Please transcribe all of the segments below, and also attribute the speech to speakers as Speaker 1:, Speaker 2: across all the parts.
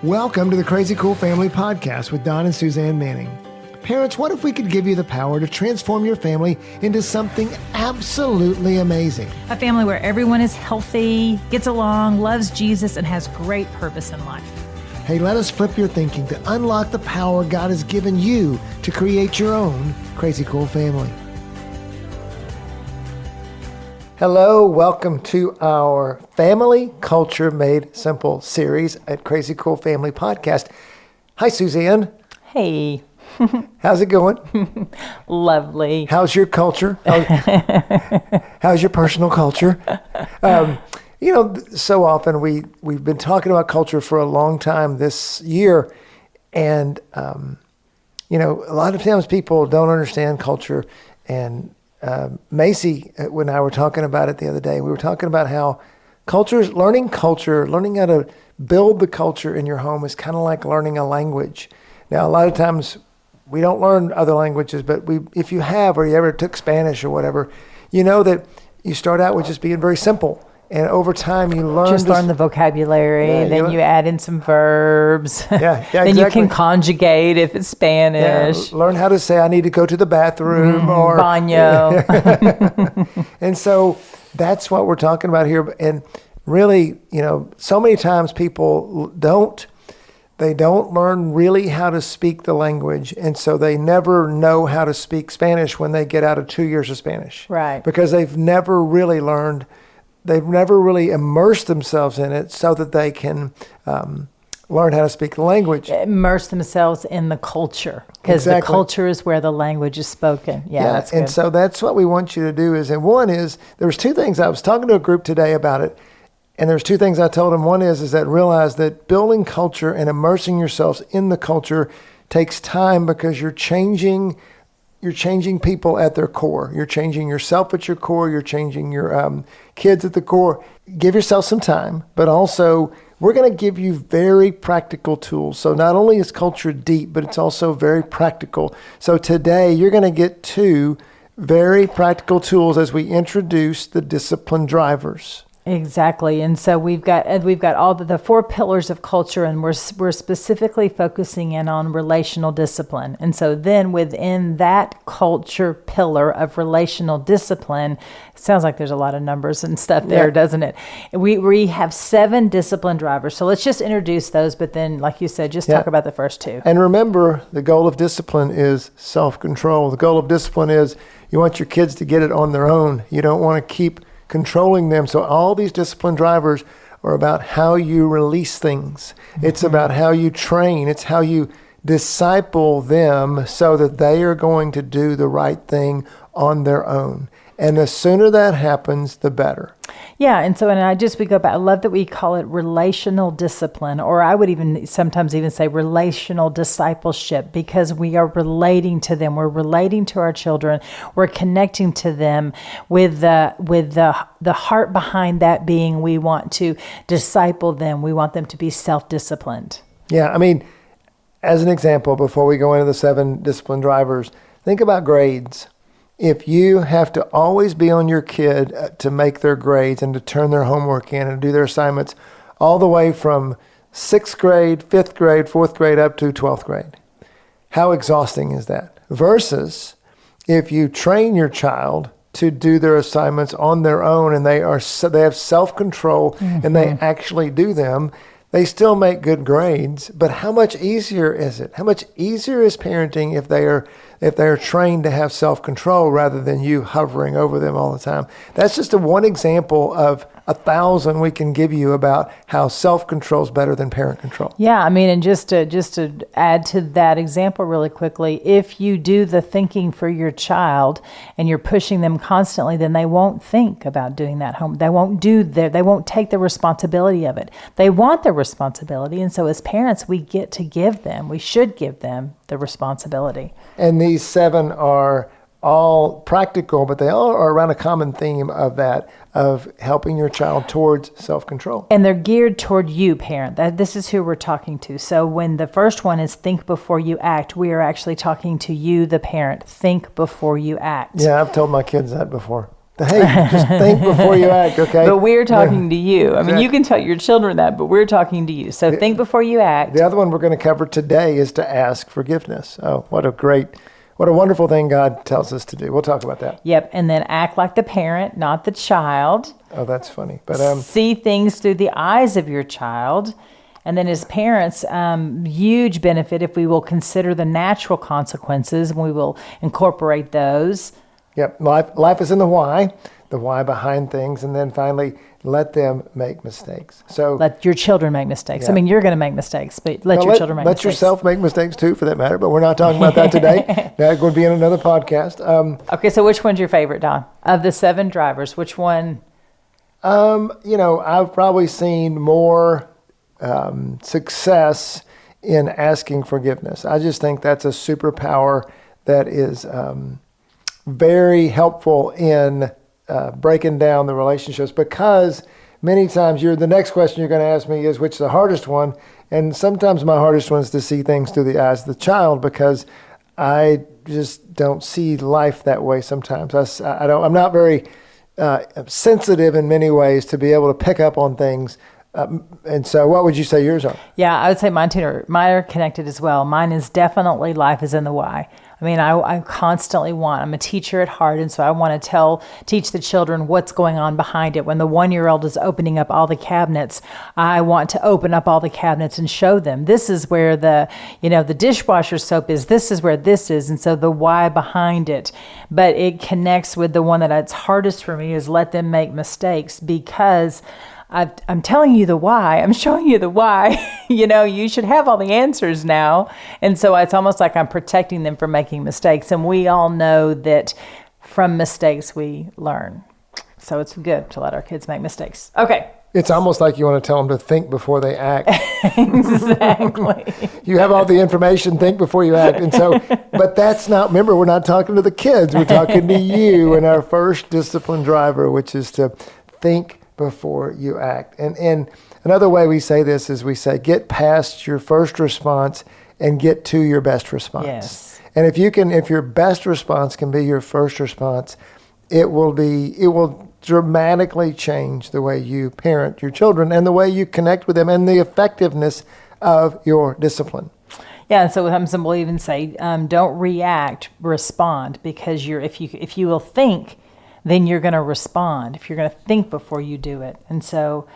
Speaker 1: Welcome to the Crazy Cool Family Podcast with Don and Suzanne Manning. Parents, what if we could give you the power to transform your family into something absolutely amazing?
Speaker 2: A family where everyone is healthy, gets along, loves Jesus, and has great purpose in life.
Speaker 1: Hey, let us flip your thinking to unlock the power God has given you to create your own Crazy Cool family. Hello, welcome to our Family Culture Made Simple series at Crazy Cool Family Podcast. Hi, Suzanne.
Speaker 2: Hey.
Speaker 1: How's it going?
Speaker 2: Lovely.
Speaker 1: How's your culture? How's your personal culture? So often we've been talking about culture for a long time this year, and a lot of times people don't understand culture. And Macy and I were talking about it the other day. We were talking about how learning how to build the culture in your home is kind of like learning a language. Now, a lot of times we don't learn other languages, but if you have, or you ever took Spanish or whatever, you know that you start out with just being very simple. And over time, you learn
Speaker 2: the vocabulary, then you add in some verbs.
Speaker 1: Yeah,
Speaker 2: then
Speaker 1: exactly.
Speaker 2: You can conjugate if it's Spanish.
Speaker 1: Yeah, learn how to say, I need to go to the bathroom or
Speaker 2: baño.
Speaker 1: And so that's what we're talking about here. And really, so many times people don't learn really how to speak the language. And so they never know how to speak Spanish when they get out of 2 years of Spanish.
Speaker 2: Right.
Speaker 1: Because they've never really immersed themselves in it so that they can learn how to speak the language.
Speaker 2: Immerse themselves in the culture, because the culture is where the language is spoken. Yeah, that's good.
Speaker 1: And so that's what we want you to do. There was two things. I was talking to a group today about it, and there's two things I told them. One is that realize that building culture and immersing yourselves in the culture takes time, because you're changing people at their core. You're changing yourself at your core. You're changing your kids at the core. Give yourself some time, but also we're going to give you very practical tools. So not only is culture deep, but it's also very practical. So today you're going to get two very practical tools as we introduce the discipline drivers.
Speaker 2: Exactly. And so we've got all the four pillars of culture, and we're specifically focusing in on relational discipline. And so then within that culture pillar of relational discipline, it sounds like there's a lot of numbers and stuff there, doesn't it? We have 7 discipline drivers. So let's just introduce those, but then, like you said, just talk about the first 2.
Speaker 1: And remember, the goal of discipline is self-control. The goal of discipline is you want your kids to get it on their own. You don't want to keep controlling them. So all these discipline drivers are about how you release things. It's about how you train. It's how you disciple them so that they are going to do the right thing on their own. And the sooner that happens, the better. Yeah,
Speaker 2: and we go back. I love that we call it relational discipline, or I would sometimes even say relational discipleship, because we are relating to them. We're relating to our children. We're connecting to them with the heart behind that being we want to disciple them. We want them to be self-disciplined.
Speaker 1: Yeah, as an example, before we go into the 7 discipline drivers, think about grades. If you have to always be on your kid to make their grades and to turn their homework in and do their assignments all the way from 6th grade, 5th grade, 4th grade up to 12th grade, how exhausting is that? Versus if you train your child to do their assignments on their own and they have self-control and they actually do them, they still make good grades, but how much easier is it? How much easier is parenting if they are trained to have self-control rather than you hovering over them all the time? That's just one example of 1,000 we can give you about how self-control is better than parent control.
Speaker 2: Yeah, and just to add to that example really quickly, if you do the thinking for your child and you're pushing them constantly, then they won't think about doing that home. They won't take the responsibility of it. They want the responsibility, and so as parents, we should give them the responsibility.
Speaker 1: And these 7 are all practical, but they all are around a common theme of helping your child towards self-control.
Speaker 2: And they're geared toward you, parent. This is who we're talking to. So when the first one is think before you act, we are actually talking to you, the parent. Think before you act.
Speaker 1: Yeah, I've told my kids that before. Hey, just think before you act, okay?
Speaker 2: But we're talking to you. I mean,
Speaker 1: Exactly.
Speaker 2: you can tell your children that, but we're talking to you. So think before you act.
Speaker 1: The other one we're going to cover today is to ask forgiveness. Oh, what a wonderful thing God tells us to do. We'll talk about that.
Speaker 2: Yep. And then act like the parent, not the child.
Speaker 1: Oh, that's funny. But
Speaker 2: See things through the eyes of your child. And then as parents, huge benefit if we will consider the natural consequences and we will incorporate those.
Speaker 1: yep, life is in the why behind things, and then finally let them make mistakes. So
Speaker 2: Let your children make mistakes.
Speaker 1: Yeah.
Speaker 2: I mean, you're going to make mistakes, but let your children make
Speaker 1: let
Speaker 2: mistakes.
Speaker 1: yourself make mistakes too, for that matter. But we're not talking about that today. That would be in another podcast.
Speaker 2: Okay, so which one's your favorite, Don? Of the 7 drivers, which one?
Speaker 1: I've probably seen more success in asking forgiveness. I just think that's a superpower that is very helpful in breaking down the relationships, because many times the next question you're going to ask me is, which is the hardest one? And sometimes my hardest one is to see things through the eyes of the child, because I just don't see life that way sometimes. I'm not very sensitive in many ways to be able to pick up on things. And so what would you say yours are?
Speaker 2: Yeah, I would say mine are connected as well. Mine is definitely life is in the why. I mean, I constantly I'm a teacher at heart, and so I want to teach the children what's going on behind it. When the 1-year-old is opening up all the cabinets, I want to open up all the cabinets and show them, this is where the dishwasher soap is, this is where this is, and so the why behind it. But it connects with the one that it's hardest for me is let them make mistakes, because I'm telling you the why. I'm showing you the why. You should have all the answers now. And so it's almost like I'm protecting them from making mistakes. And we all know that from mistakes we learn. So it's good to let our kids make mistakes. Okay.
Speaker 1: It's almost like you want to tell them to think before they act.
Speaker 2: Exactly.
Speaker 1: You have all the information, think before you act. And so, but that's not, remember, we're not talking to the kids. We're talking to you and our first discipline driver, which is to think before you act. And another way we say this is we say, get past your first response and get to your best response.
Speaker 2: Yes.
Speaker 1: And if your best response can be your first response, it will dramatically change the way you parent your children and the way you connect with them and the effectiveness of your discipline.
Speaker 2: Yeah, and so some will even say, don't react, respond, because if you will think, then you're going to respond. If you're going to think before you do it. And so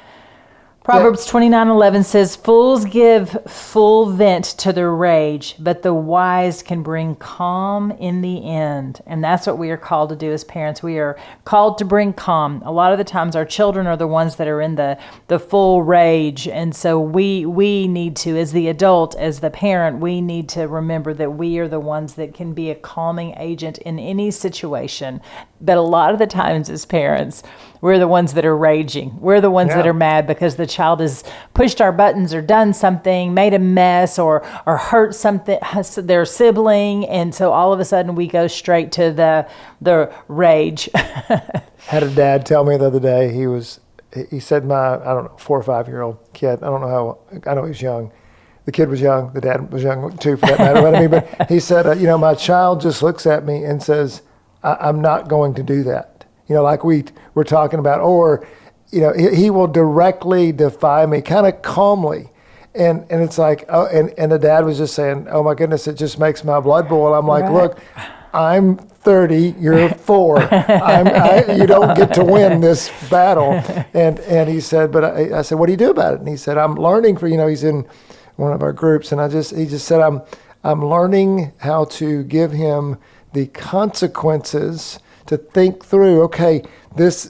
Speaker 2: Proverbs 29:11 says, fools give full vent to their rage, but the wise can bring calm in the end. And that's what we are called to do as parents. We are called to bring calm. A lot of the times our children are the ones that are in the full rage. And so we need to, as the adult, as the parent, we need to remember that we are the ones that can be a calming agent in any situation. But a lot of the times as parents, we're the ones that are raging. We're the ones that are mad because the child has pushed our buttons or done something, made a mess or hurt something, their sibling. And so all of a sudden we go straight to the rage.
Speaker 1: Had a dad tell me the other day, he said my, 4 or 5-year-old kid, I know he was young. The kid was young. The dad was young too, for that matter. But he said, my child just looks at me and says, I'm not going to do that. Like we were talking about, or, he will directly defy me kind of calmly. And it's like, oh, and the dad was just saying, oh my goodness, it just makes my blood boil. I'm like, look, I'm 30, you're 4. You don't get to win this battle. And he said, but I said, what do you do about it? And he said, I'm learning he's in one of our groups. And he just said, I'm learning how to give him the consequences to think through, okay,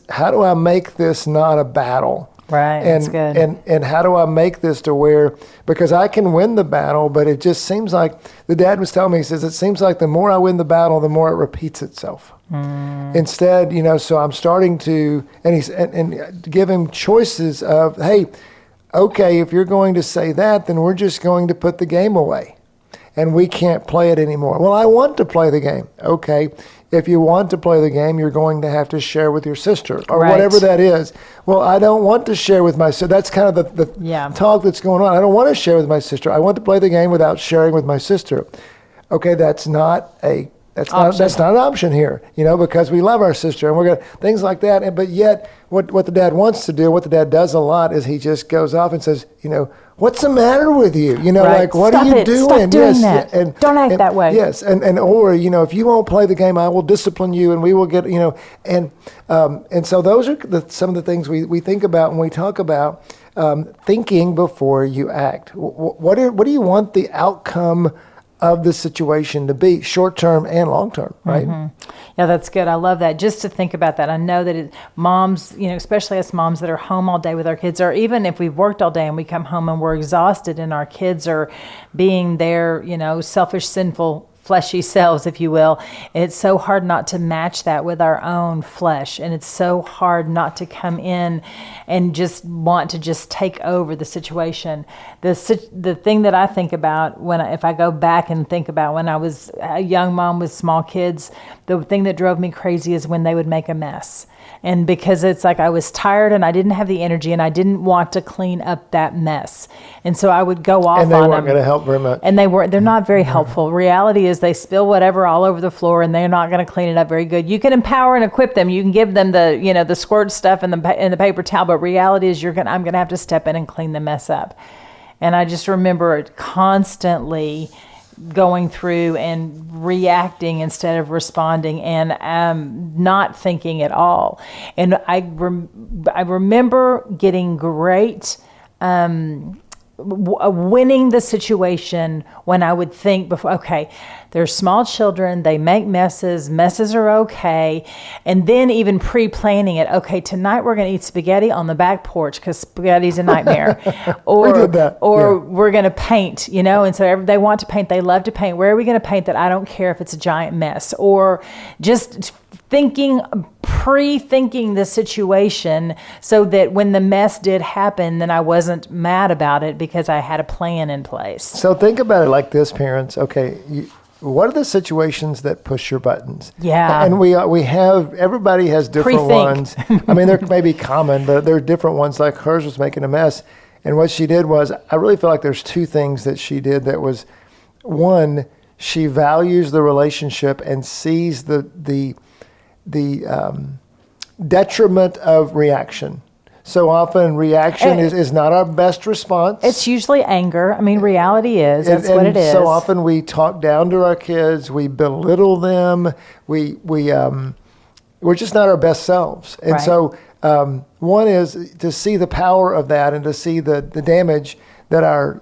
Speaker 1: how do I make this not a battle?
Speaker 2: Right, that's good.
Speaker 1: And how do I make this to where, because I can win the battle, but it just seems like, the dad was telling me, he says, it seems like the more I win the battle, the more it repeats itself. Instead, so I'm starting to, and give him choices of, hey, okay, if you're going to say that, then we're just going to put the game away. And we can't play it anymore. Well, I want to play the game. Okay, if you want to play the game, you're going to have to share with your sister or whatever that is. Well, I don't want to share with my sister. That's kind of the talk that's going on. I don't want to share with my sister. I want to play the game without sharing with my sister. Okay, that's not a that's not an option here, because we love our sister and we're going to, things like that. But yet what the dad wants to do, what the dad does a lot is he just goes off and says, what's the matter with you?
Speaker 2: Right.
Speaker 1: Like, what
Speaker 2: Stop
Speaker 1: are you
Speaker 2: it.
Speaker 1: doing?
Speaker 2: Stop doing that.
Speaker 1: And
Speaker 2: don't act that way.
Speaker 1: Yes. Or, if you won't play the game, I will discipline you and we will get, and so those are some of the things we think about when we talk about thinking before you act. What do you want the outcome of the situation to be, short-term and long-term, right?
Speaker 2: Mm-hmm. Yeah, that's good. I love that. Just to think about that. I know that moms, especially us moms that are home all day with our kids, or even if we've worked all day and we come home and we're exhausted and our kids are being their, selfish, sinful, fleshy selves, if you will, it's so hard not to match that with our own flesh. And it's so hard not to come in and just want to just take over the situation. The thing that I think about if I go back and think about when I was a young mom with small kids, the thing that drove me crazy is when they would make a mess. And because it's like I was tired and I didn't have the energy and I didn't want to clean up that mess. And so I would go off on them.
Speaker 1: And they weren't going to help very much.
Speaker 2: And they're not very helpful. Reality is they spill whatever all over the floor and they're not going to clean it up very good. You can empower and equip them. You can give them the squirt stuff and the paper towel, but reality is I'm going to have to step in and clean the mess up. And I just remember constantly going through and reacting instead of responding and not thinking at all. And I remember getting great winning the situation when I would think before, okay, they're small children, they make messes are okay. And then even pre-planning it, okay, tonight we're going to eat spaghetti on the back porch because spaghetti's a nightmare. Or,
Speaker 1: we did that.
Speaker 2: We're going to paint, and so they want to paint, they love to paint. Where are we going to paint that? I don't care if it's a giant mess. Or just pre-thinking the situation so that when the mess did happen, then I wasn't mad about it because I had a plan in place.
Speaker 1: So think about it like this, parents. Okay, what are the situations that push your buttons?
Speaker 2: Yeah.
Speaker 1: And we have, everybody has different ones. I mean, there may be common, but there are different ones. Like hers was making a mess. And what she did was, I really feel like there's two things that she did that was, one, she values the relationship and sees the detriment of reaction. So often reaction is not our best response.
Speaker 2: It's usually anger. I mean, reality is, that's what it is.
Speaker 1: So often we talk down to our kids, we belittle them, we're just not our best selves. And
Speaker 2: right.
Speaker 1: So one is to see the power of that and to see the damage that our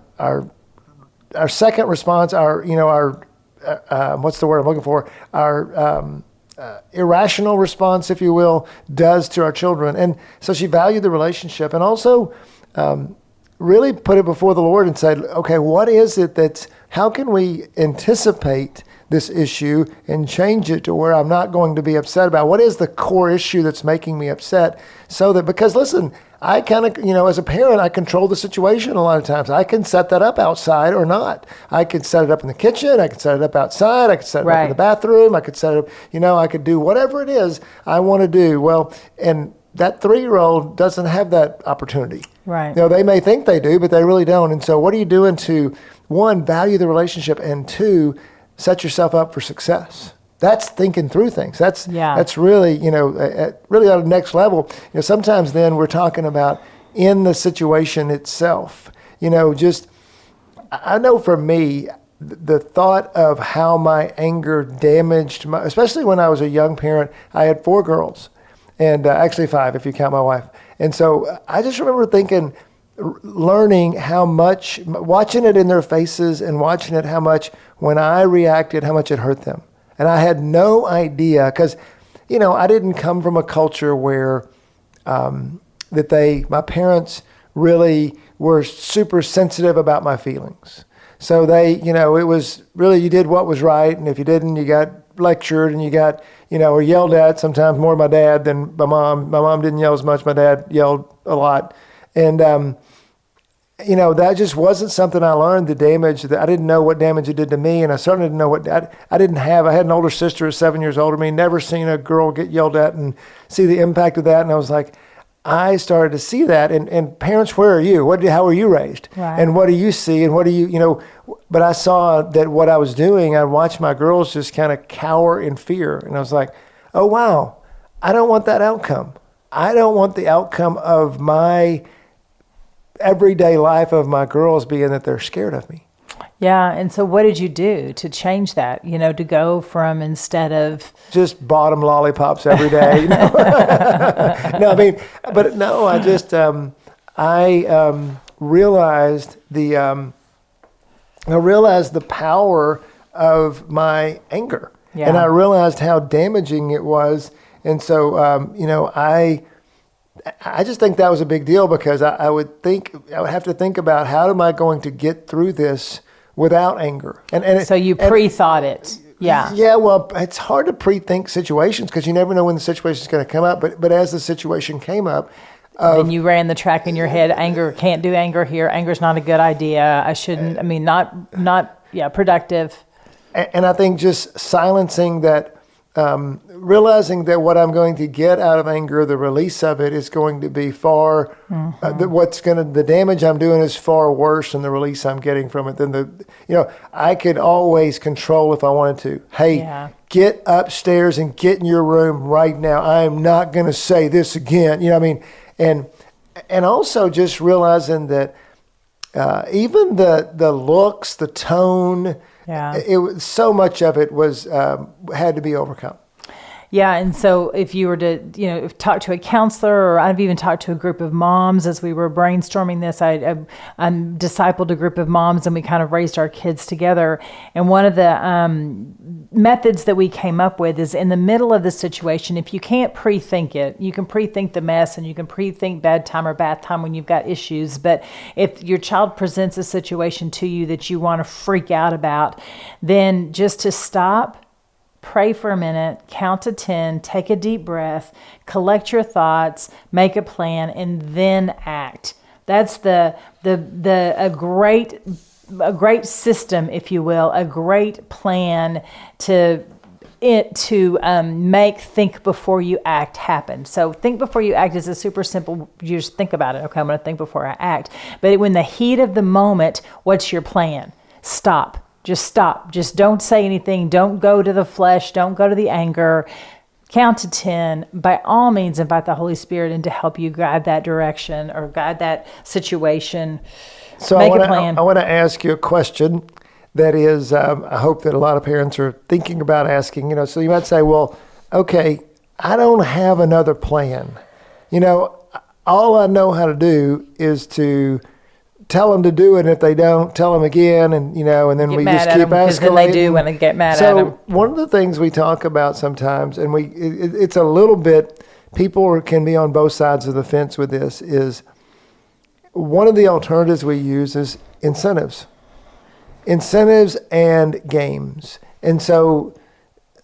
Speaker 1: second response, what's the word I'm looking for? Our irrational response, if you will, does to our children. And so she valued the relationship and also really put it before the Lord and said, okay, what is it how can we anticipate this issue and change it to where I'm not going to be upset about? What is the core issue that's making me upset? So that, because listen, I kind of, as a parent, I control the situation a lot of times. I can set that up outside or not. I could set it up in the kitchen. I could set it up outside. I could set it up in the bathroom. I could set it up, I could do whatever it is I want to do. Well, and that 3-year-old doesn't have that opportunity.
Speaker 2: Right.
Speaker 1: They may think they do, but they really don't. And so what are you doing to, one, value the relationship, and two, set yourself up for success? That's thinking through things. That's really, really on the next level. Sometimes then we're talking about in the situation itself. I know for me, the thought of how my anger damaged especially when I was a young parent. I had 4 girls, and actually 5 if you count my wife. And so I just remember thinking, learning how much, watching it in their faces and watching it how much when I reacted, how much it hurt them. And I had no idea because, I didn't come from a culture where my parents really were super sensitive about my feelings. So they, it was really, you did what was right. And if you didn't, you got lectured and you got, or yelled at, sometimes more my dad than my mom. My mom didn't yell as much. My dad yelled a lot. And, that just wasn't something I learned, the damage that I didn't know what damage it did to me. And I certainly didn't know what I didn't have. I had an older sister who's 7 years older than me, never seen a girl get yelled at and see the impact of that. And I was like, I started to see that. And parents, where are you? How were you raised?
Speaker 2: Right.
Speaker 1: And what do you see? And what do you, but I saw that what I was doing, I watched my girls just kind of cower in fear. And I was like, oh, wow, I don't want that outcome. I don't want the outcome of my everyday life of my girls being that they're scared of me.
Speaker 2: Yeah. And so what did you do to change that, to go from, instead of
Speaker 1: just bottom lollipops every day? No, I just, realized the power of my anger.
Speaker 2: Yeah.
Speaker 1: And I realized how damaging it was. And so, I just think that was a big deal, because I would have to think about, how am I going to get through this without anger?
Speaker 2: So you pre-thought it. Yeah.
Speaker 1: Yeah, well, it's hard to pre-think situations, because you never know when the situation is going to come up. But as the situation came up,
Speaker 2: and you ran the track in your head, anger, can't do anger here. Anger's not a good idea. I shouldn't, not productive.
Speaker 1: And I think just silencing that, realizing that what I'm going to get out of anger, the release of it, is going to be far, the damage I'm doing is far worse than the release I'm getting from it. I could always control if I wanted to. Hey, get upstairs and get in your room right now. I am not going to say this again. And also just realizing that even the looks, the tone, it was, so much of it was had to be overcome.
Speaker 2: Yeah, and so if you were to, talk to a counselor, or I've even talked to a group of moms as we were brainstorming this, I discipled a group of moms, and we kind of raised our kids together. And one of the methods that we came up with is, in the middle of the situation, if you can't pre-think it, you can pre-think the mess, and you can pre-think bedtime or bath time when you've got issues. But if your child presents a situation to you that you want to freak out about, then just to stop, pray for a minute, count to 10, take a deep breath, collect your thoughts, make a plan, and then act. That's a great system, if you will, a great plan to make think before you act happen. So think before you act is a super simple, you just think about it. Okay, I'm going to think before I act. But when the heat of the moment, what's your plan? Stop. Just stop. Just don't say anything. Don't go to the flesh. Don't go to the anger. Count to 10. By all means, invite the Holy Spirit in to help you guide that direction or guide that situation.
Speaker 1: So
Speaker 2: Make a plan.
Speaker 1: I want to ask you a question that is, I hope that a lot of parents are thinking about asking. So you might say, well, okay, I don't have another plan. All I know how to do is to tell them to do it, and if they don't, tell them again, and then we just keep escalating.
Speaker 2: Because then they do when they get mad at them.
Speaker 1: So one of the things we talk about sometimes, and it's a little bit, people can be on both sides of the fence with this, is one of the alternatives we use is incentives and games. And so,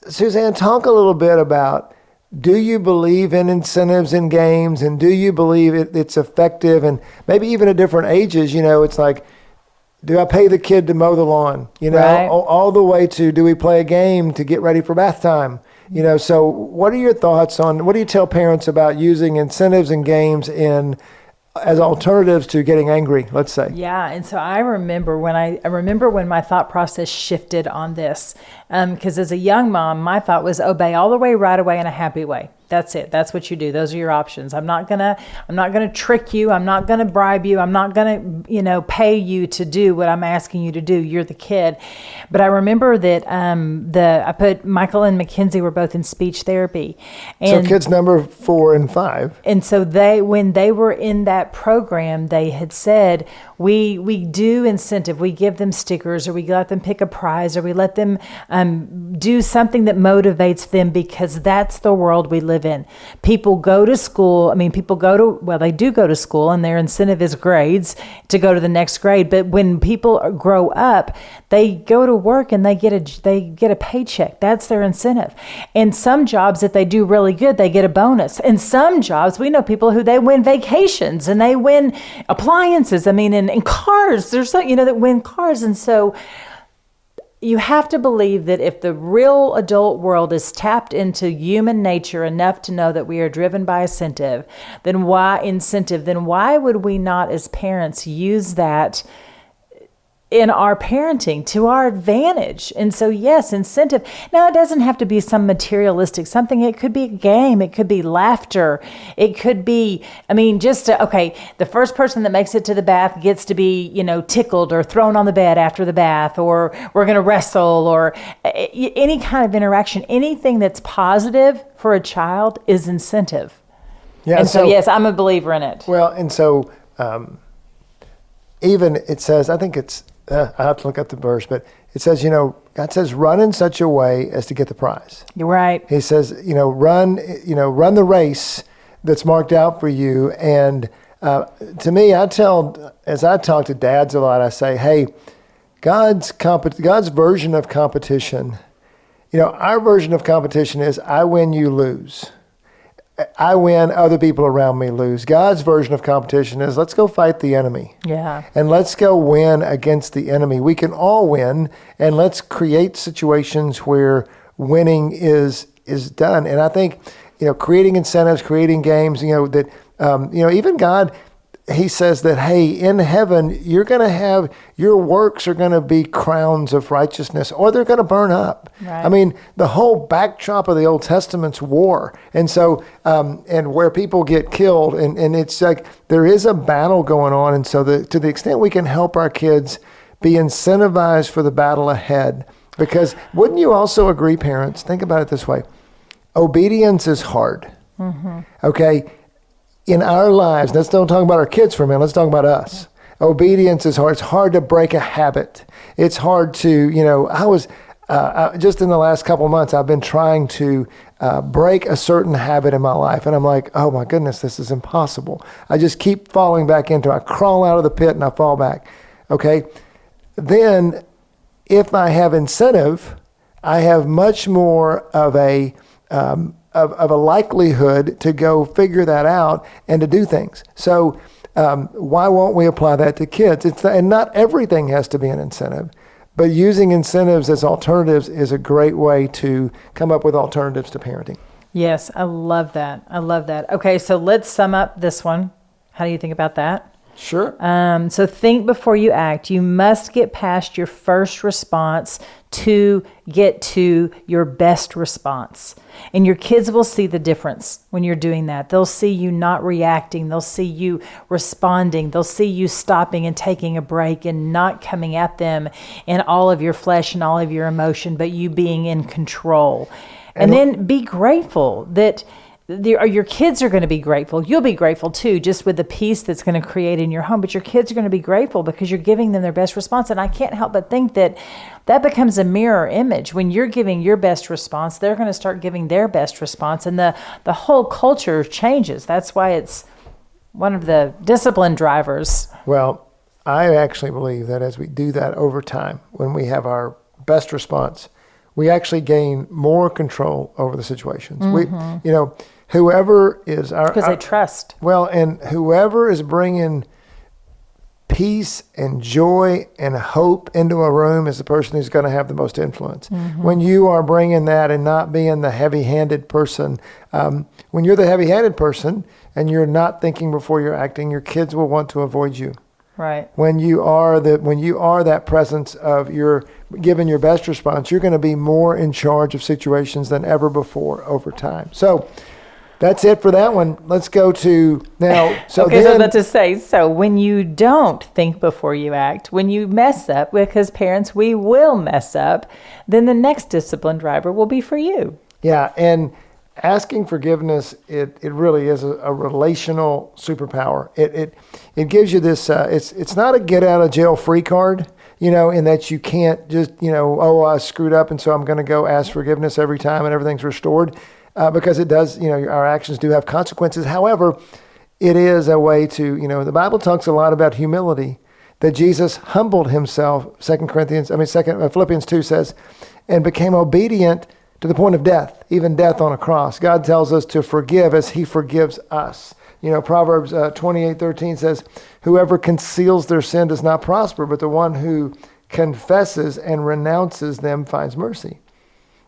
Speaker 1: Suzanne, talk a little bit about, do you believe in incentives and games, and do you believe it's effective? And maybe even at different ages, it's like, do I pay the kid to mow the lawn?
Speaker 2: Right.
Speaker 1: All the way to, do we play a game to get ready for bath time? So what are your thoughts on, what do you tell parents about using incentives and games as alternatives to getting angry, let's say?
Speaker 2: Yeah, and so I remember when my thought process shifted on this, because as a young mom, my thought was obey all the way, right away, in a happy way. That's it. That's what you do. Those are your options. I'm not gonna trick you. I'm not gonna bribe you. I'm not gonna, pay you to do what I'm asking you to do. You're the kid. But I remember that Michael and Mackenzie were both in speech therapy. And
Speaker 1: so kids number 4 and 5.
Speaker 2: And so when they were in that program, they had said, we do incentive. We give them stickers, or we let them pick a prize, or we let them do something that motivates them, because that's the world we live in. People go to school. They do go to school, and their incentive is grades to go to the next grade. But when people grow up, they go to work and they get a paycheck. That's their incentive. And some jobs, if they do really good, they get a bonus. And some jobs, we know people who they win vacations and they win appliances. And cars. There's some, that win cars. And so you have to believe that if the real adult world is tapped into human nature enough to know that we are driven by incentive, then why would we not as parents use that in our parenting to our advantage? And so, yes, incentive. Now, it doesn't have to be some materialistic something. It could be a game. It could be laughter. It could be, the first person that makes it to the bath gets to be, tickled or thrown on the bed after the bath, or we're going to wrestle, or any kind of interaction. Anything that's positive for a child is incentive.
Speaker 1: Yeah.
Speaker 2: And so yes, I'm a believer in it.
Speaker 1: Well, and so even it says, I think it's, I have to look up the verse, but it says, God says, run in such a way as to get the prize.
Speaker 2: You're right.
Speaker 1: He says, run the race that's marked out for you. And to me, as I talk to dads a lot, I say, hey, God's version of competition, our version of competition is I win, you lose. I win, other people around me lose. God's version of competition is let's go fight the enemy.
Speaker 2: Yeah.
Speaker 1: And let's go win against the enemy. We can all win, and let's create situations where winning is done. And I think, creating incentives, creating games, that, even God, he says that, hey, in heaven, you're going to have, your works are going to be crowns of righteousness, or they're going to burn up.
Speaker 2: Right.
Speaker 1: I mean, the whole backdrop of the Old Testament's war. And so, and where people get killed, and it's like, there is a battle going on. And so to the extent we can help our kids be incentivized for the battle ahead, because wouldn't you also agree, parents, think about it this way, obedience is hard. Mm-hmm. Okay. In our lives, let's don't talk about our kids for a minute. Let's talk about us. Obedience is hard. It's hard to break a habit. It's hard to, I was, just in the last couple of months, I've been trying to break a certain habit in my life. And I'm like, oh my goodness, this is impossible. I just keep falling back into it. I crawl out of the pit and I fall back. Okay. Then if I have incentive, I have much more of a likelihood to go figure that out and to do things. So why won't we apply that to kids? And not everything has to be an incentive, but using incentives as alternatives is a great way to come up with alternatives to parenting.
Speaker 2: Yes, I love that. Okay, so let's sum up this one. How do you think about that?
Speaker 1: Sure.
Speaker 2: So think before you act. You must get past your first response to get to your best response. And your kids will see the difference when you're doing that. They'll see you not reacting. They'll see you responding. They'll see you stopping and taking a break and not coming at them in all of your flesh and all of your emotion, but you being in control. And then be grateful that your kids are going to be grateful. You'll be grateful too, just with the peace that's going to create in your home. But your kids are going to be grateful because you're giving them their best response. And I can't help but think that becomes a mirror image. When you're giving your best response, they're going to start giving their best response. And the whole culture changes. That's why it's one of the discipline drivers.
Speaker 1: Well, I actually believe that as we do that over time, when we have our best response, we actually gain more control over the situations. Mm-hmm. Whoever is
Speaker 2: because they trust.
Speaker 1: Well, and whoever is bringing peace and joy and hope into a room is the person who's going to have the most influence. Mm-hmm. When you are bringing that and not being the heavy-handed person, when you're the heavy-handed person and you're not thinking before you're acting, your kids will want to avoid you.
Speaker 2: Right.
Speaker 1: When you are that presence of you're giving your best response, you're going to be more in charge of situations than ever before over time. So that's it for that one. Let's go to now. So
Speaker 2: okay, so I was about to say, so when you don't think before you act, when you mess up, because parents, we will mess up, then the next discipline driver will be for you.
Speaker 1: Yeah, and asking forgiveness, it really is a relational superpower. It gives you this, it's not a get out of jail free card, in that you can't just, I screwed up and so I'm going to go ask forgiveness every time and everything's restored. Because it does, our actions do have consequences. However, it is a way to, the Bible talks a lot about humility, that Jesus humbled himself. Philippians 2 says, and became obedient to the point of death, even death on a cross. God tells us to forgive as he forgives us. Proverbs 28:13 says, whoever conceals their sin does not prosper, but the one who confesses and renounces them finds mercy.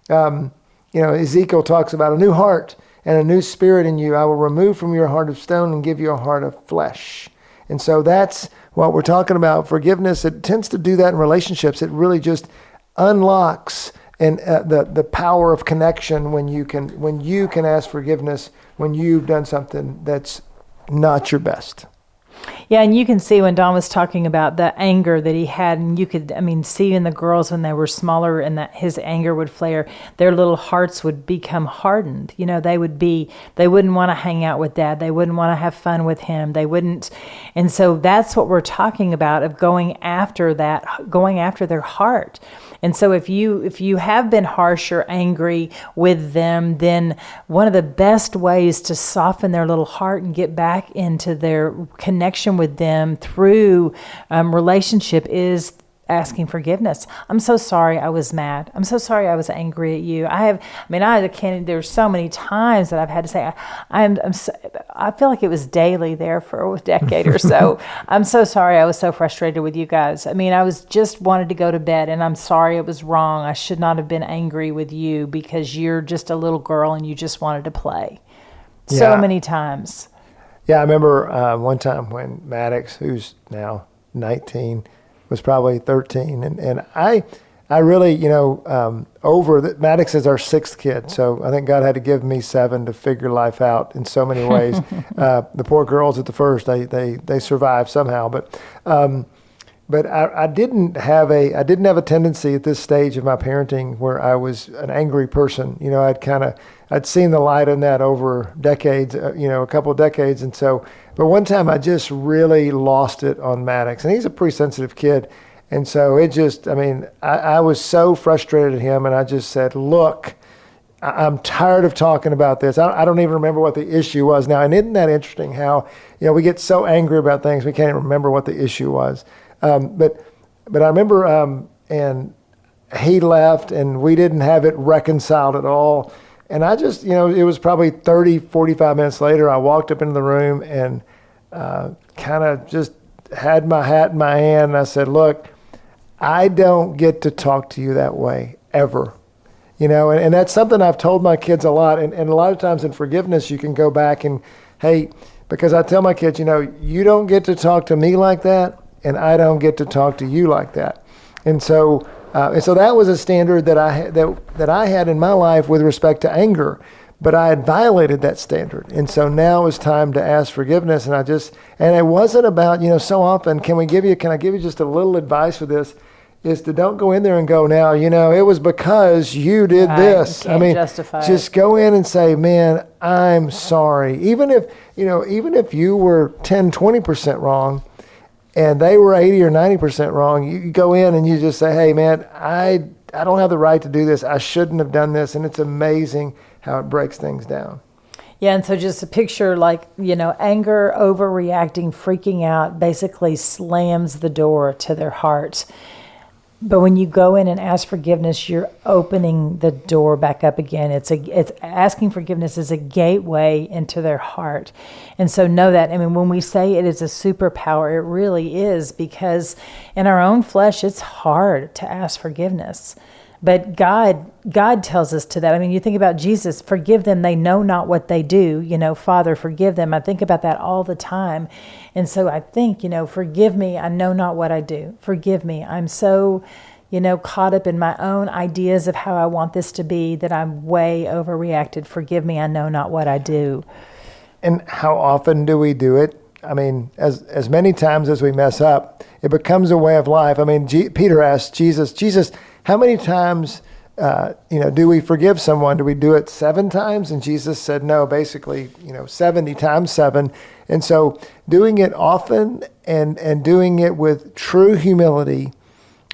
Speaker 1: Ezekiel talks about a new heart and a new spirit in you. I will remove from your heart of stone and give you a heart of flesh. And so that's what we're talking about. Forgiveness, it tends to do that in relationships. It really just unlocks the power of connection when you can ask forgiveness when you've done something that's not your best.
Speaker 2: Yeah, and you can see when Don was talking about the anger that he had, and you could, see in the girls when they were smaller and that his anger would flare, their little hearts would become hardened. They wouldn't want to hang out with Dad. They wouldn't want to have fun with him. They wouldn't. And so that's what we're talking about, of going after their heart. And so if you have been harsh or angry with them, then one of the best ways to soften their little heart and get back into their connection with them through relationship is asking forgiveness. I'm so sorry I was mad. I'm so sorry I was angry at you. There's so many times that I've had to say, I feel like it was daily there for a decade or so. I'm so sorry I was so frustrated with you guys. I was just wanted to go to bed, and I'm sorry it was wrong. I should not have been angry with you because you're just a little girl and you just wanted to play. So many times.
Speaker 1: Yeah, I remember one time when Maddox, who's now 19, was probably 13. And I really, Maddox is our sixth kid. So I think God had to give me 7 to figure life out in so many ways. The poor girls at the first, they survived somehow. But I didn't have a tendency at this stage of my parenting where I was an angry person. I'd seen the light in that over decades, a couple of decades. And so, but one time I just really lost it on Maddox, and he's a pretty sensitive kid. And so I was so frustrated at him, and I just said, look, I'm tired of talking about this. I don't even remember what the issue was now. And isn't that interesting how, we get so angry about things, we can't even remember what the issue was. But I remember, and he left, and we didn't have it reconciled at all. And I just, it was probably 30, 45 minutes later, I walked up into the room and kind of just had my hat in my hand. And I said, look, I don't get to talk to you that way ever. And that's something I've told my kids a lot. And a lot of times in forgiveness, you can go back and, hey, because I tell my kids, you don't get to talk to me like that, and I don't get to talk to you like that. And so that was a standard that I had in my life with respect to anger, but I had violated that standard. And so now it's time to ask forgiveness. And it wasn't about, so often, can I give you just a little advice for this, is to don't go in there and go, now, it was because you did this.
Speaker 2: Justify
Speaker 1: just go in and say, man, I'm sorry. Even if you were 10, 20% wrong, and they were 80 or 90% wrong, you go in and you just say, hey, man, I don't have the right to do this. I shouldn't have done this. And it's amazing how it breaks things down.
Speaker 2: Yeah, and so just a picture anger, overreacting, freaking out basically slams the door to their heart. But when you go in and ask forgiveness, you're opening the door back up again. It's asking forgiveness is a gateway into their heart. And so know that. When we say it is a superpower, it really is, because in our own flesh, it's hard to ask forgiveness. But God tells us to that. You think about Jesus, forgive them, they know not what they do. Father, forgive them. I think about that all the time. And so I think, forgive me, I know not what I do. Forgive me. I'm so, caught up in my own ideas of how I want this to be that I'm way overreacted. Forgive me, I know not what I do.
Speaker 1: And how often do we do it? As many times as we mess up, it becomes a way of life. Peter asked Jesus, how many times, do we forgive someone? Do we do it 7 times? And Jesus said, no, basically, 70 times 7. And so doing it often and doing it with true humility,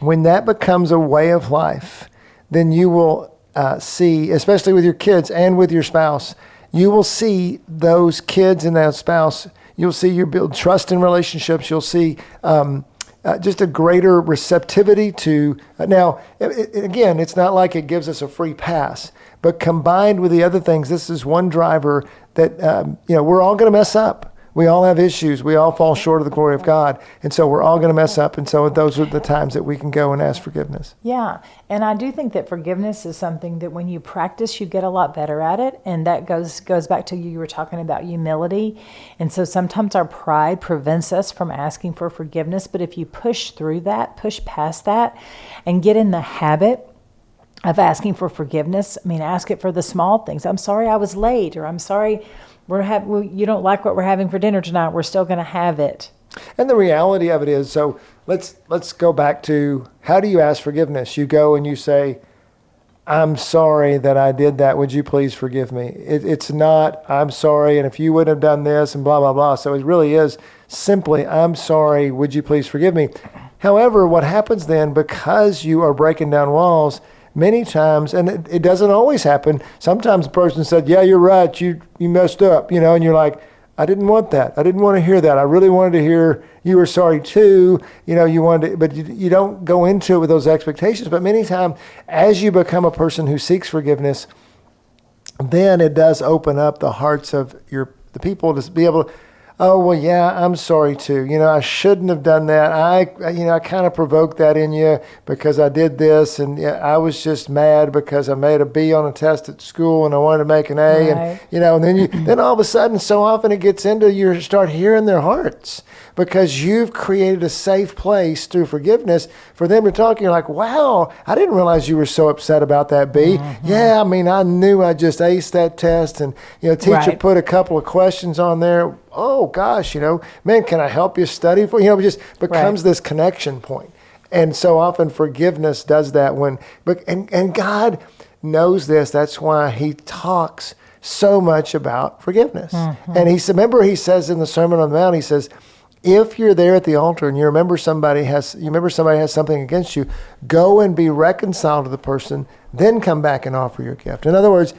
Speaker 1: when that becomes a way of life, then you will see, especially with your kids and with your spouse, you will see those kids and that spouse, you'll see you build trust in relationships. You'll see just a greater receptivity to, now, again, it's not like it gives us a free pass, but combined with the other things, this is one driver that, we're all going to mess up. We all have issues. We all fall short of the glory of God. And so we're all going to mess up. And so those are the times that we can go and ask forgiveness.
Speaker 2: Yeah. And I do think that forgiveness is something that when you practice, you get a lot better at it. And that goes back to you were talking about humility. And so sometimes our pride prevents us from asking for forgiveness. But if you push through that, push past that, and get in the habit of asking for forgiveness, ask it for the small things. I'm sorry I was late, or I'm sorry you don't like what we're having for dinner tonight. We're still going to have it.
Speaker 1: And the reality of it is, so let's go back to, how do you ask forgiveness? You go and you say, I'm sorry that I did that. Would you please forgive me? It's not, I'm sorry, and if you wouldn't have done this, and blah, blah, blah. So it really is simply, I'm sorry, would you please forgive me? However, what happens then, because you are breaking down walls, many times, and it doesn't always happen, sometimes the person said, yeah, you're right, you messed up, and you're like, I didn't want that. I didn't want to hear that. I really wanted to hear you were sorry too. You wanted to, but you don't go into it with those expectations. But many times, as you become a person who seeks forgiveness, then it does open up the hearts of the people to be able to, oh, well, yeah, I'm sorry too. I shouldn't have done that. I kind of provoked that in you because I did this, and I was just mad because I made a B on a test at school and I wanted to make an A,
Speaker 2: right.
Speaker 1: and then all of a sudden, so often it gets into, you start hearing their hearts because you've created a safe place through forgiveness for them to talk. You're like, wow, I didn't realize you were so upset about that B. Mm-hmm. Yeah, I knew I just aced that test, and teacher
Speaker 2: right.
Speaker 1: put a couple of questions on there. Oh gosh, man, can I help you study for? It just becomes
Speaker 2: right.
Speaker 1: this connection point. And so often forgiveness does that and God knows this. That's why he talks so much about forgiveness. Mm-hmm. And he says in the Sermon on the Mount, he says, if you're there at the altar and you remember somebody has something against you, go and be reconciled to the person, then come back and offer your gift. In other words,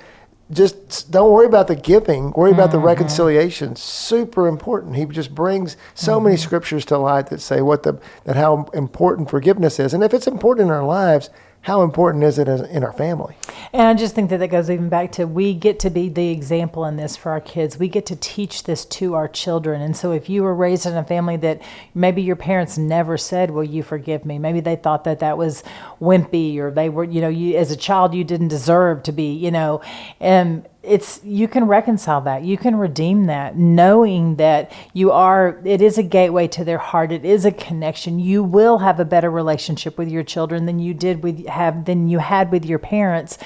Speaker 1: just don't worry about the giving, worry about the reconciliation. Super important. He just brings so many scriptures to light that say that how important forgiveness is. And if it's important in our lives, how important is it in our family?
Speaker 2: And I just think that goes even back to, we get to be the example in this for our kids. We get to teach this to our children. And so if you were raised in a family that maybe your parents never said, will you forgive me? Maybe they thought that was wimpy, or they were, you as a child, you didn't deserve to be, and you can reconcile that. You can redeem that, knowing that it is a gateway to their heart. It is a connection. You will have a better relationship with your children than you had with your parents,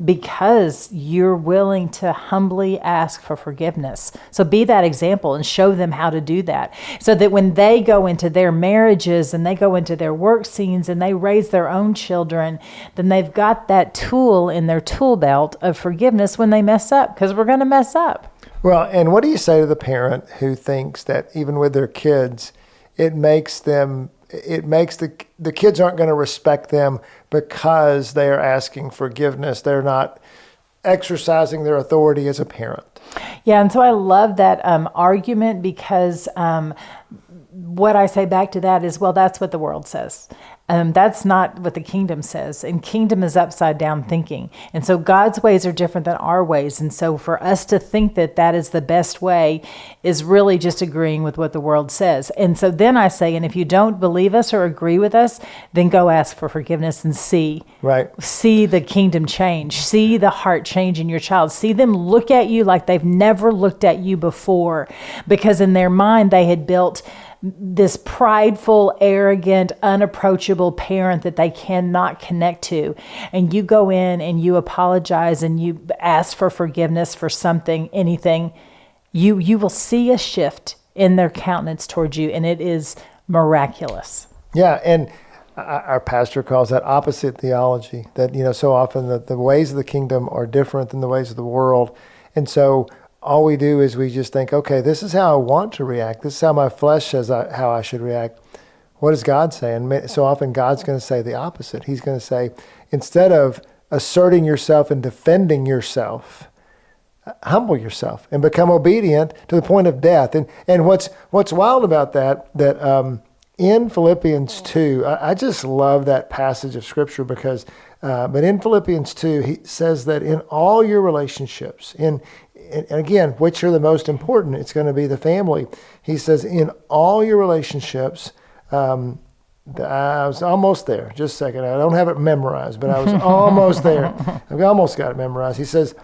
Speaker 2: because you're willing to humbly ask for forgiveness. So be that example and show them how to do that, so that when they go into their marriages and they go into their work scenes and they raise their own children, then they've got that tool in their tool belt of forgiveness when they mess up, because we're going to mess up.
Speaker 1: Well, and what do you say to the parent who thinks that even with their kids, it makes the kids aren't going to respect them because they are asking forgiveness? They're not exercising their authority as a parent.
Speaker 2: Yeah, and so I love that argument, because what I say back to that is, well, that's what the world says. That's not what the kingdom says. And kingdom is upside down thinking. And so God's ways are different than our ways. And so for us to think that is the best way is really just agreeing with what the world says. And so then I say, and if you don't believe us or agree with us, then go ask for forgiveness and see.
Speaker 1: Right. See
Speaker 2: the kingdom change. See the heart change in your child. See them look at you like they've never looked at you before, because in their mind they had built this prideful, arrogant, unapproachable parent that they cannot connect to. And you go in and you apologize and you ask for forgiveness for something, anything, you will see a shift in their countenance towards you, and it is miraculous.
Speaker 1: Yeah, and our pastor calls that opposite theology, that so often the ways of the kingdom are different than the ways of the world. And so all we do is we just think, okay, this is how I want to react. This is how my flesh says how I should react. What does God say? And so often God's going to say the opposite. He's going to say, instead of asserting yourself and defending yourself, humble yourself and become obedient to the point of death. And what's wild about that in Philippians 2, I just love that passage of Scripture, because but in Philippians 2, he says that in all your relationships, and again, which are the most important? It's going to be the family. He says, in all your relationships, I was almost there. Just a second. I don't have it memorized, but I was almost there. I've almost got it memorized. He says,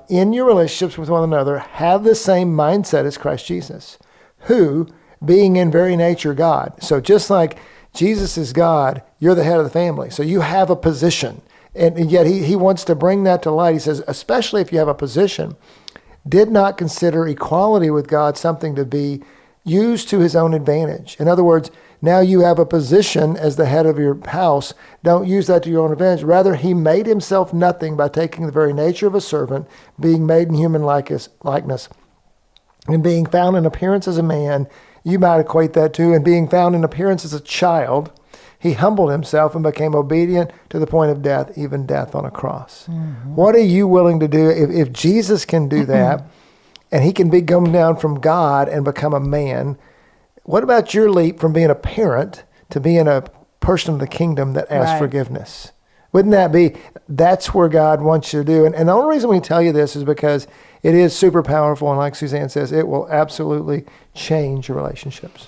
Speaker 1: in your relationships with one another, have the same mindset as Christ Jesus, who, being in very nature God. So just like Jesus is God, you're the head of the family. So you have a position. And yet he wants to bring that to light. He says, especially if you have a position, did not consider equality with God something to be used to his own advantage. In other words, now you have a position as the head of your house. Don't use that to your own advantage. Rather, he made himself nothing by taking the very nature of a servant, being made in human likeness, and being found in appearance as a man. You might equate that to, and being found in appearance as a child, he humbled himself and became obedient to the point of death, even death on a cross. Mm-hmm. What are you willing to do if Jesus can do that, and he can come down from God and become a man? What about your leap from being a parent to being a person of the kingdom that asks forgiveness? Wouldn't that be, that's where God wants you to do. And the only reason we tell you this is because it is super powerful. And like Suzanne says, it will absolutely change your relationships.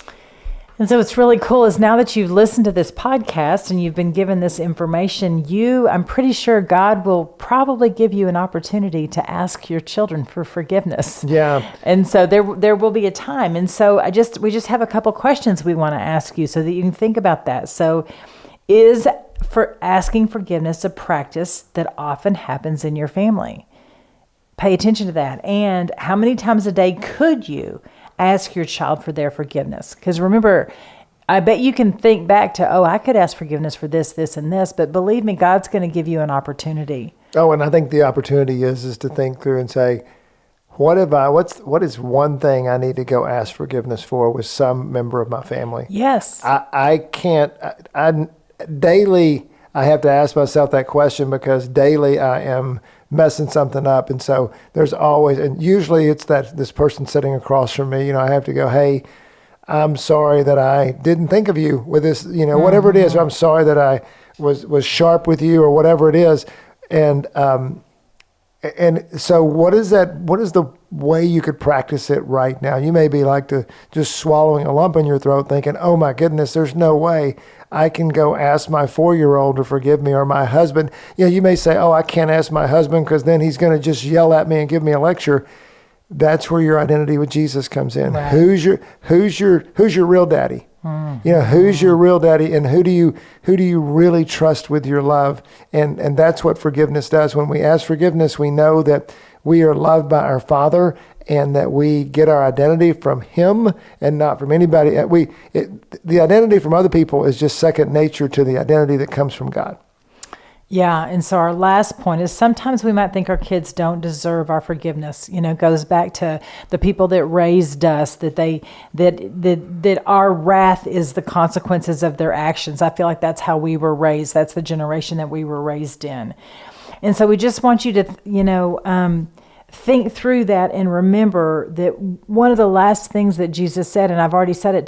Speaker 2: And so what's really cool is now that you've listened to this podcast and you've been given this information, I'm pretty sure God will probably give you an opportunity to ask your children for forgiveness.
Speaker 1: Yeah.
Speaker 2: And so there will be a time. And so we just have a couple questions we want to ask you so that you can think about that. So is for asking forgiveness a practice that often happens in your family? Pay attention to that. And how many times a day could you ask your child for their forgiveness? Because remember, I bet you can think back to, I could ask forgiveness for this, this, and this, but believe me, God's going to give you an opportunity.
Speaker 1: Oh, and I think the opportunity is to think through and say, what is one thing I need to go ask forgiveness for with some member of my family?
Speaker 2: Yes.
Speaker 1: Daily, I have to ask myself that question because daily I am messing something up. And so there's always, and usually it's this person sitting across from me, I have to go, hey, I'm sorry that I didn't think of you with this, whatever it is. Or I'm sorry that I was sharp with you or whatever it is. And so what is the way you could practice it right now? You may be like just swallowing a lump in your throat thinking, oh my goodness, there's no way I can go ask my 4-year-old to forgive me or my husband. You may say, I can't ask my husband because then he's going to just yell at me and give me a lecture. That's where your identity with Jesus comes in. Right. Who's your real daddy? Who's your real daddy, and who do you really trust with your love? And that's what forgiveness does. When we ask forgiveness, we know that we are loved by our Father and that we get our identity from Him and not from anybody. The identity from other people is just second nature to the identity that comes from God.
Speaker 2: Yeah, and so our last point is sometimes we might think our kids don't deserve our forgiveness. It goes back to the people that raised us, that our wrath is the consequences of their actions. I feel like that's how we were raised. That's the generation that we were raised in. And so we just want you to, think through that and remember that one of the last things that Jesus said, and I've already said it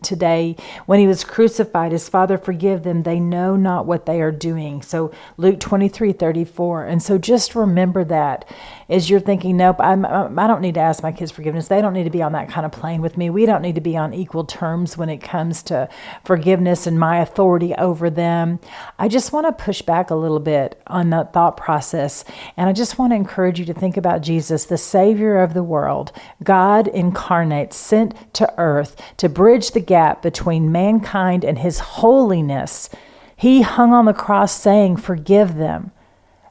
Speaker 2: today, when he was crucified, his Father, forgive them, they know not what they are doing. So Luke 23:34. And so just remember that as you're thinking, nope, I don't need to ask my kids forgiveness. They don't need to be on that kind of plane with me. We don't need to be on equal terms when it comes to forgiveness and my authority over them. I just want to push back a little bit on that thought process. And I just want to encourage you to think about Jesus, the Savior of the world, God incarnate, sent to earth to bridge the gap between mankind and his holiness. He hung on the cross saying, forgive them.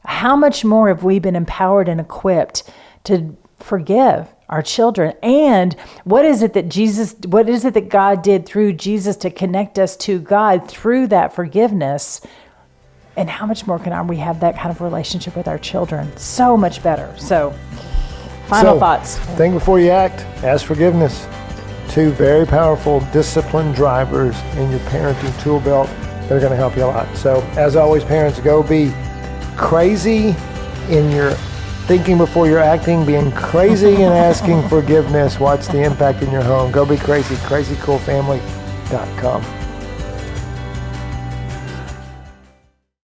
Speaker 2: How much more have we been empowered and equipped to forgive our children? And what is it that God did through Jesus to connect us to God through that forgiveness? And how much more can we have that kind of relationship with our children? So much better. So, final thoughts.
Speaker 1: Think before you act. Ask forgiveness. 2 very powerful discipline drivers in your parenting tool belt that are going to help you a lot. So, as always, parents, go be crazy in your thinking before you're acting, being crazy and asking forgiveness. Watch the impact in your home. Go be crazy. crazycoolfamily.com.